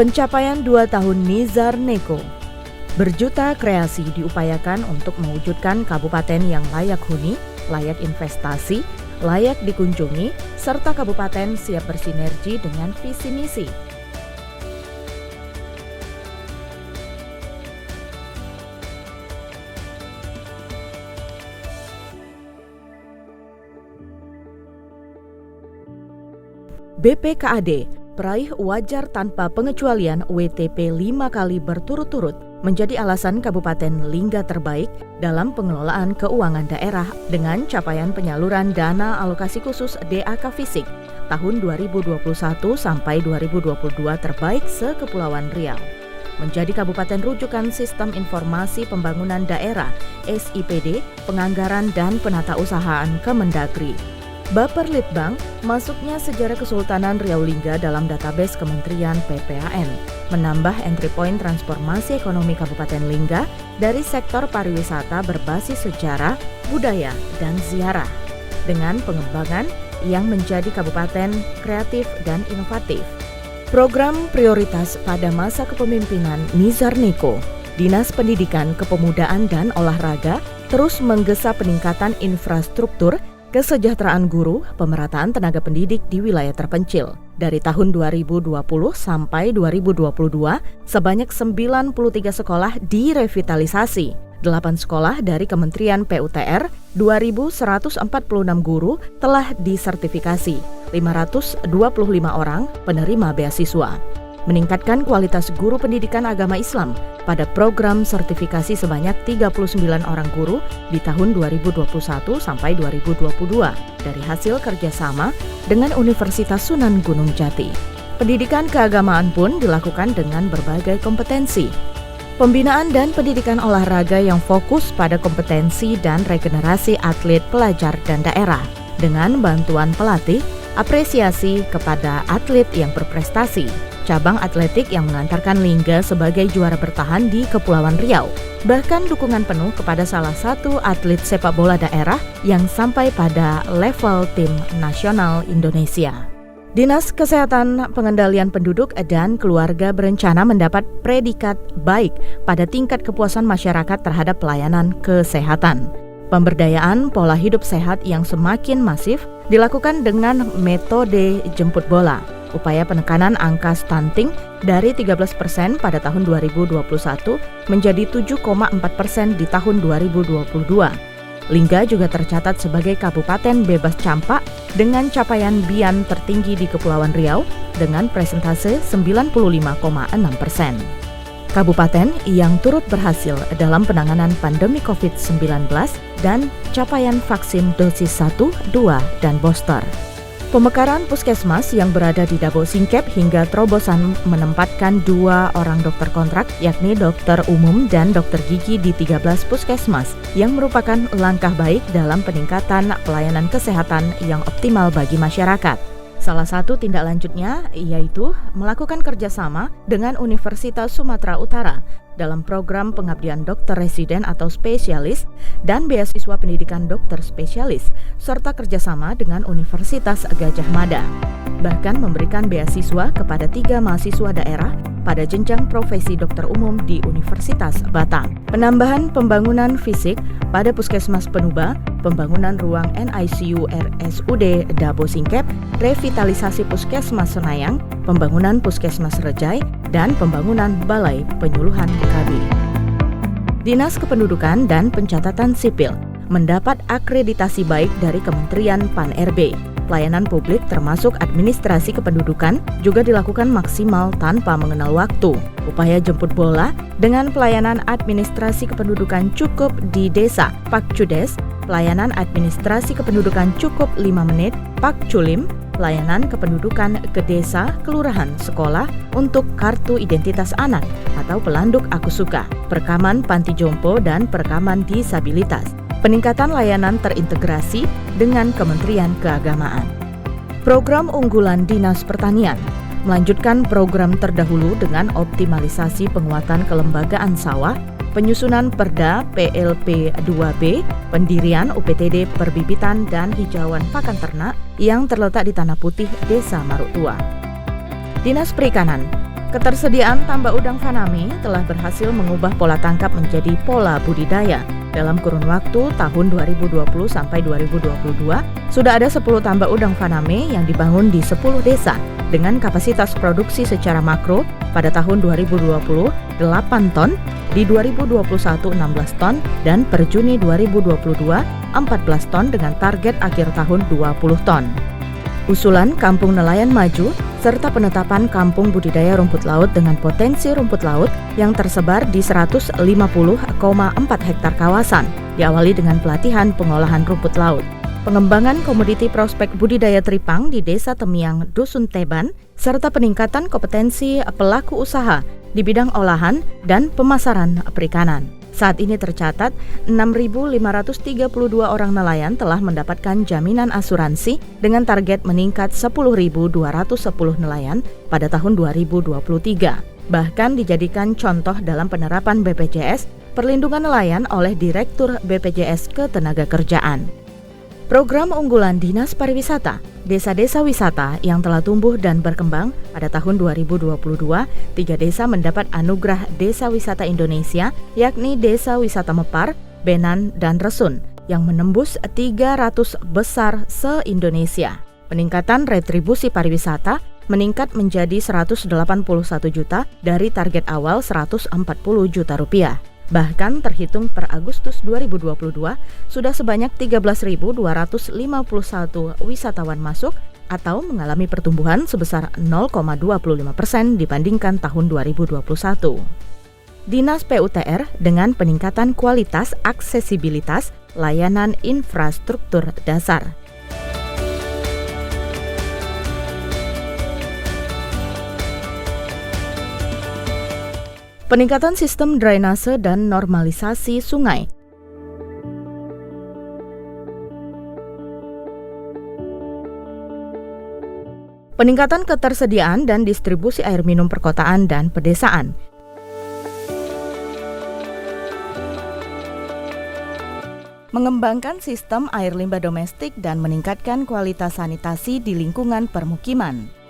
Pencapaian 2 tahun Nizar Neko. Berjuta kreasi diupayakan untuk mewujudkan kabupaten yang layak huni, layak investasi, layak dikunjungi, serta kabupaten siap bersinergi dengan visi misi. BPKAD, peraih wajar tanpa pengecualian WTP 5 kali berturut-turut, menjadi alasan Kabupaten Lingga terbaik dalam pengelolaan keuangan daerah dengan capaian penyaluran dana alokasi khusus DAK Fisik tahun 2021 sampai 2022 terbaik se-Kepulauan Riau. Menjadi kabupaten rujukan Sistem Informasi Pembangunan Daerah SIPD, Penganggaran dan Penatausahaan Kemendagri. Baperlitbang, masuknya sejarah Kesultanan Riau Lingga dalam database Kementerian PPAN, menambah entry point transformasi ekonomi Kabupaten Lingga dari sektor pariwisata berbasis sejarah, budaya, dan ziarah, dengan pengembangan yang menjadi kabupaten kreatif dan inovatif. Program prioritas pada masa kepemimpinan Nizar Neko, Dinas Pendidikan, Kepemudaan, dan Olahraga terus menggesa peningkatan infrastruktur, kesejahteraan guru, pemerataan tenaga pendidik di wilayah terpencil. Dari tahun 2020 sampai 2022, sebanyak 93 sekolah direvitalisasi. 8 sekolah dari Kementerian PUTR, 2.146 guru telah disertifikasi, 525 orang penerima beasiswa. Meningkatkan kualitas guru pendidikan agama Islam pada program sertifikasi sebanyak 39 orang guru di tahun 2021 sampai 2022 dari hasil kerjasama dengan Universitas Sunan Gunung Jati. Pendidikan keagamaan pun dilakukan dengan berbagai kompetensi. Pembinaan dan pendidikan olahraga yang fokus pada kompetensi dan regenerasi atlet, pelajar, dan daerah dengan bantuan pelatih, apresiasi kepada atlet yang berprestasi. Cabang atletik yang mengantarkan Lingga sebagai juara bertahan di Kepulauan Riau. Bahkan dukungan penuh kepada salah satu atlet sepak bola daerah yang sampai pada level tim nasional Indonesia. Dinas Kesehatan, Pengendalian Penduduk dan Keluarga berencana mendapat predikat baik pada tingkat kepuasan masyarakat terhadap pelayanan kesehatan. Pemberdayaan pola hidup sehat yang semakin masif dilakukan dengan metode jemput bola. Upaya penekanan angka stunting dari 13% pada tahun 2021 menjadi 7,4% di tahun 2022. Lingga juga tercatat sebagai kabupaten bebas campak dengan capaian BIAN tertinggi di Kepulauan Riau dengan presentase 95,6%. Kabupaten yang turut berhasil dalam penanganan pandemi COVID-19 dan capaian vaksin dosis 1, 2, dan booster. Pemekaran puskesmas yang berada di Dabo Singkep hingga terobosan menempatkan 2 orang dokter kontrak, yakni dokter umum dan dokter gigi di 13 puskesmas, yang merupakan langkah baik dalam peningkatan pelayanan kesehatan yang optimal bagi masyarakat. Salah satu tindak lanjutnya yaitu melakukan kerjasama dengan Universitas Sumatera Utara dalam program pengabdian dokter residen atau spesialis dan beasiswa pendidikan dokter spesialis, serta kerjasama dengan Universitas Gajah Mada. Bahkan memberikan beasiswa kepada 3 mahasiswa daerah pada jenjang profesi dokter umum di Universitas Batam. Penambahan pembangunan fisik pada Puskesmas Penuba, pembangunan ruang NICU RSUD Dabo Singkep, revitalisasi Puskesmas Senayang, pembangunan Puskesmas Rejai, dan pembangunan Balai Penyuluhan KB. Dinas Kependudukan dan Pencatatan Sipil mendapat akreditasi baik dari Kementerian Pan-RB. Pelayanan publik termasuk administrasi kependudukan juga dilakukan maksimal tanpa mengenal waktu. Upaya jemput bola dengan pelayanan administrasi kependudukan cukup di desa Pakcudes, pelayanan administrasi kependudukan cukup 5 menit, Pakculim, pelayanan kependudukan ke desa, kelurahan, sekolah untuk kartu identitas anak atau pelanduk aku suka, perekaman panti jompo dan perekaman disabilitas. Peningkatan layanan terintegrasi dengan Kementerian Keagamaan. Program unggulan Dinas Pertanian melanjutkan program terdahulu dengan optimalisasi penguatan kelembagaan sawah, penyusunan Perda PLP 2B, pendirian UPTD Perbibitan dan Hijauan Pakan Ternak yang terletak di Tanah Putih, Desa Maruk Tua. Dinas Perikanan Ketersediaan tambak udang Faname telah berhasil mengubah pola tangkap menjadi pola budidaya. Dalam kurun waktu tahun 2020 sampai 2022, sudah ada 10 tambak udang Faname yang dibangun di 10 desa dengan kapasitas produksi secara makro pada tahun 2020 8 ton, di 2021 16 ton, dan per Juni 2022 14 ton dengan target akhir tahun 20 ton. Usulan Kampung Nelayan Maju serta penetapan kampung budidaya rumput laut dengan potensi rumput laut yang tersebar di 150,4 hektar kawasan, diawali dengan pelatihan pengolahan rumput laut, pengembangan komoditi prospek budidaya tripang di Desa Temiang, Dusun Teban, serta peningkatan kompetensi pelaku usaha di bidang olahan dan pemasaran perikanan. Saat ini tercatat 6.532 orang nelayan telah mendapatkan jaminan asuransi dengan target meningkat 10.210 nelayan pada tahun 2023. Bahkan dijadikan contoh dalam penerapan BPJS Perlindungan Nelayan oleh Direktur BPJS Ketenagakerjaan. Program unggulan Dinas Pariwisata, desa-desa wisata yang telah tumbuh dan berkembang pada tahun 2022, 3 desa mendapat anugerah Desa Wisata Indonesia, yakni Desa Wisata Mepar, Benan, dan Resun, yang menembus 300 besar se-Indonesia. Peningkatan retribusi pariwisata meningkat menjadi 181 juta dari target awal 140 juta rupiah. Bahkan terhitung per Agustus 2022, sudah sebanyak 13.251 wisatawan masuk atau mengalami pertumbuhan sebesar 0,25% dibandingkan tahun 2021. Dinas PUTR dengan peningkatan kualitas aksesibilitas layanan infrastruktur dasar. Peningkatan sistem drainase dan normalisasi sungai. Peningkatan ketersediaan dan distribusi air minum perkotaan dan pedesaan. Mengembangkan sistem air limbah domestik dan meningkatkan kualitas sanitasi di lingkungan permukiman.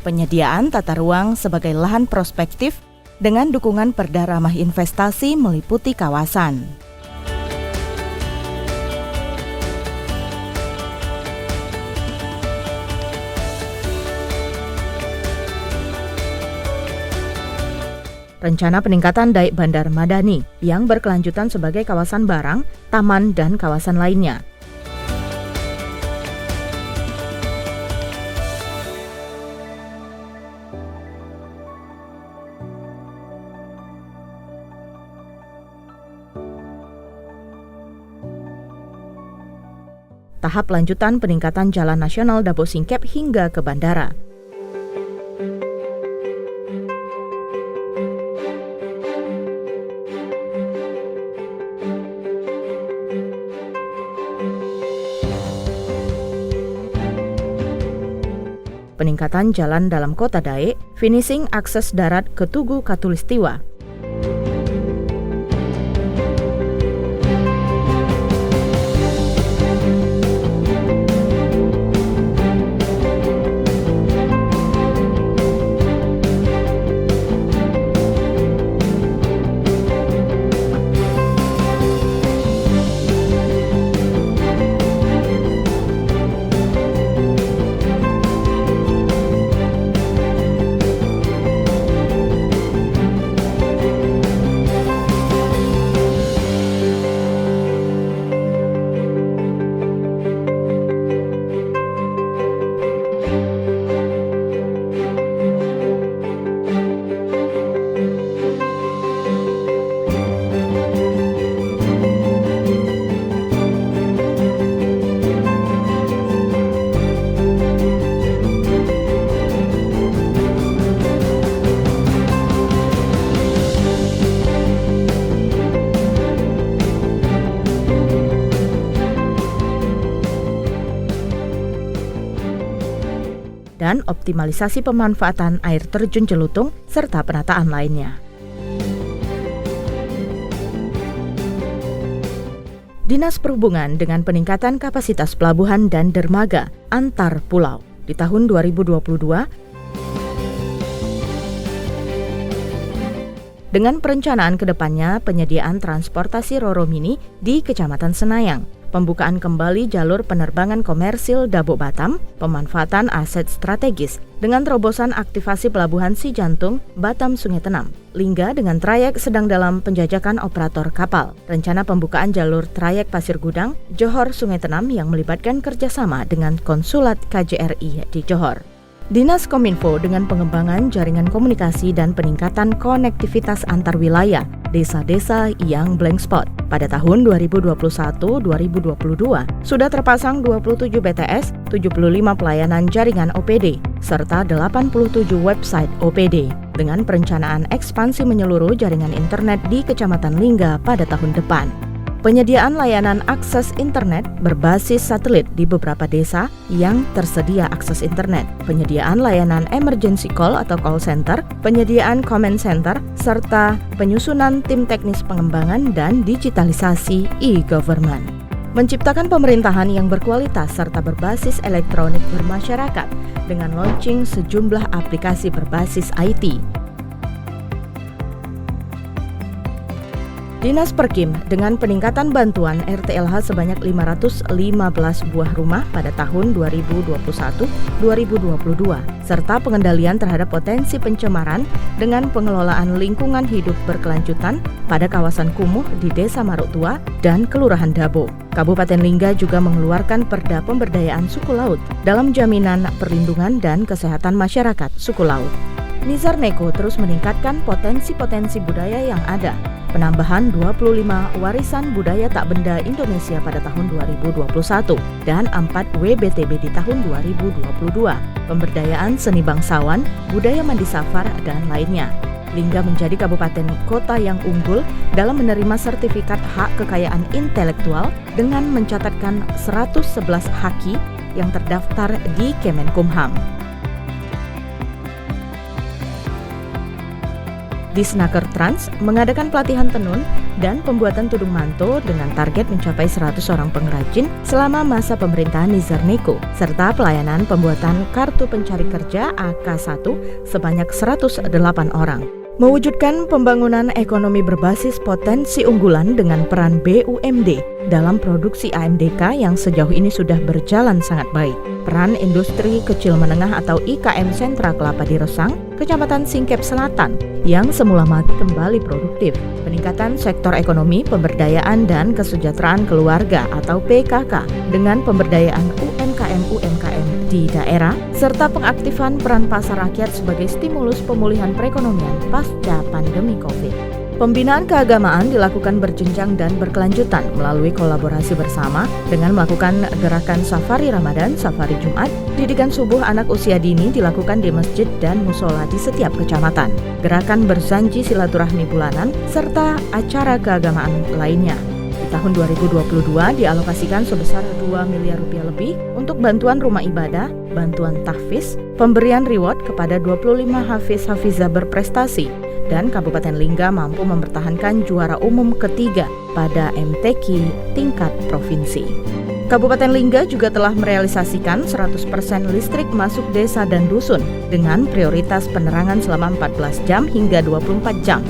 Penyediaan tata ruang sebagai lahan prospektif dengan dukungan Perda Ramah Investasi meliputi kawasan. Rencana peningkatan Daik Bandar Madani yang berkelanjutan sebagai kawasan barang, taman, dan kawasan lainnya. Tahap lanjutan peningkatan Jalan Nasional Dabo Singkep hingga ke bandara. Peningkatan jalan dalam kota Daik, finishing akses darat ke Tugu Katulistiwa. Dan optimalisasi pemanfaatan air terjun Jelutung serta penataan lainnya. Dinas Perhubungan dengan peningkatan kapasitas pelabuhan dan dermaga antar pulau. Di tahun 2022, dengan perencanaan kedepannya penyediaan transportasi Roro Mini di Kecamatan Senayang, pembukaan kembali jalur penerbangan komersil Dabo Batam, pemanfaatan aset strategis dengan terobosan aktivasi pelabuhan Si Jantung, Batam Sungai Tenam, Lingga dengan trayek sedang dalam penjajakan operator kapal, rencana pembukaan jalur trayek Pasir Gudang, Johor Sungai Tenam yang melibatkan kerjasama dengan Konsulat KJRI di Johor. Dinas Kominfo dengan pengembangan jaringan komunikasi dan peningkatan konektivitas antar wilayah desa-desa yang blank spot. Pada tahun 2021-2022 sudah terpasang 27 BTS, 75 pelayanan jaringan OPD, serta 87 website OPD dengan perencanaan ekspansi menyeluruh jaringan internet di Kecamatan Lingga pada tahun depan. Penyediaan layanan akses internet berbasis satelit di beberapa desa yang tersedia akses internet, penyediaan layanan emergency call atau call center, penyediaan command center, serta penyusunan tim teknis pengembangan dan digitalisasi e-government. Menciptakan pemerintahan yang berkualitas serta berbasis elektronik bermasyarakat dengan launching sejumlah aplikasi berbasis IT. Dinas Perkim dengan peningkatan bantuan RTLH sebanyak 515 buah rumah pada tahun 2021-2022 serta pengendalian terhadap potensi pencemaran dengan pengelolaan lingkungan hidup berkelanjutan pada kawasan kumuh di Desa Maruk Tua dan Kelurahan Dabo. Kabupaten Lingga juga mengeluarkan Perda Pemberdayaan Suku Laut dalam jaminan perlindungan dan kesehatan masyarakat suku laut. Nizar Neko terus meningkatkan potensi-potensi budaya yang ada. Penambahan 25 warisan budaya tak benda Indonesia pada tahun 2021 dan 4 WBTB di tahun 2022. Pemberdayaan seni bangsawan, budaya mandi safar, dan lainnya. Lingga menjadi kabupaten kota yang unggul dalam menerima sertifikat hak kekayaan intelektual dengan mencatatkan 111 haki yang terdaftar di Kemenkumham. Disnaker Trans mengadakan pelatihan tenun dan pembuatan tudung manto dengan target mencapai 100 orang pengrajin selama masa pemerintahan Nizar Neko, serta pelayanan pembuatan kartu pencari kerja AK1 sebanyak 108 orang. Mewujudkan pembangunan ekonomi berbasis potensi unggulan dengan peran BUMD dalam produksi AMDK yang sejauh ini sudah berjalan sangat baik. Peran industri kecil menengah atau IKM Sentra Kelapa di Resang, Kecamatan Singkep Selatan yang semula mati kembali produktif. Peningkatan sektor ekonomi, pemberdayaan dan kesejahteraan keluarga atau PKK dengan pemberdayaan UMKM di daerah serta pengaktifan peran pasar rakyat sebagai stimulus pemulihan perekonomian pasca pandemi Covid. Pembinaan keagamaan dilakukan berjenjang dan berkelanjutan melalui kolaborasi bersama dengan melakukan gerakan Safari Ramadan, Safari Jumat, didikan subuh anak usia dini dilakukan di masjid dan musola di setiap kecamatan, gerakan berzanji silaturahmi bulanan, serta acara keagamaan lainnya. Di tahun 2022 dialokasikan sebesar 2 miliar rupiah lebih untuk bantuan rumah ibadah, bantuan tahfiz, pemberian reward kepada 25 hafiz-hafizah berprestasi, dan Kabupaten Lingga mampu mempertahankan juara umum ketiga pada MTQ tingkat provinsi. Kabupaten Lingga juga telah merealisasikan 100% listrik masuk desa dan dusun dengan prioritas penerangan selama 14 jam hingga 24 jam.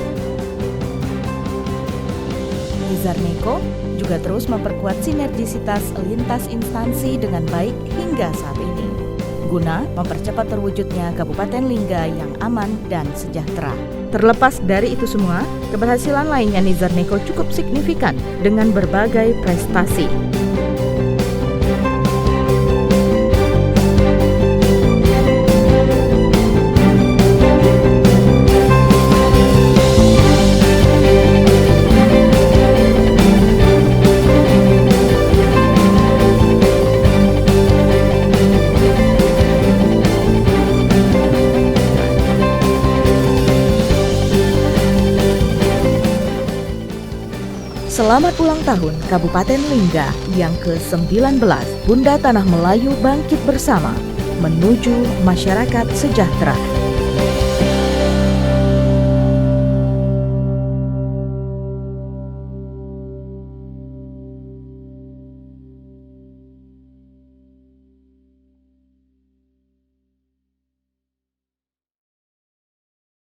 Nizar Neko juga terus memperkuat sinergisitas lintas instansi dengan baik hingga saat ini, guna mempercepat terwujudnya Kabupaten Lingga yang aman dan sejahtera. Terlepas dari itu semua, keberhasilan lainnya Nizar Neko cukup signifikan dengan berbagai prestasi. Selamat ulang tahun Kabupaten Lingga yang ke-19. Bunda Tanah Melayu bangkit bersama menuju masyarakat sejahtera.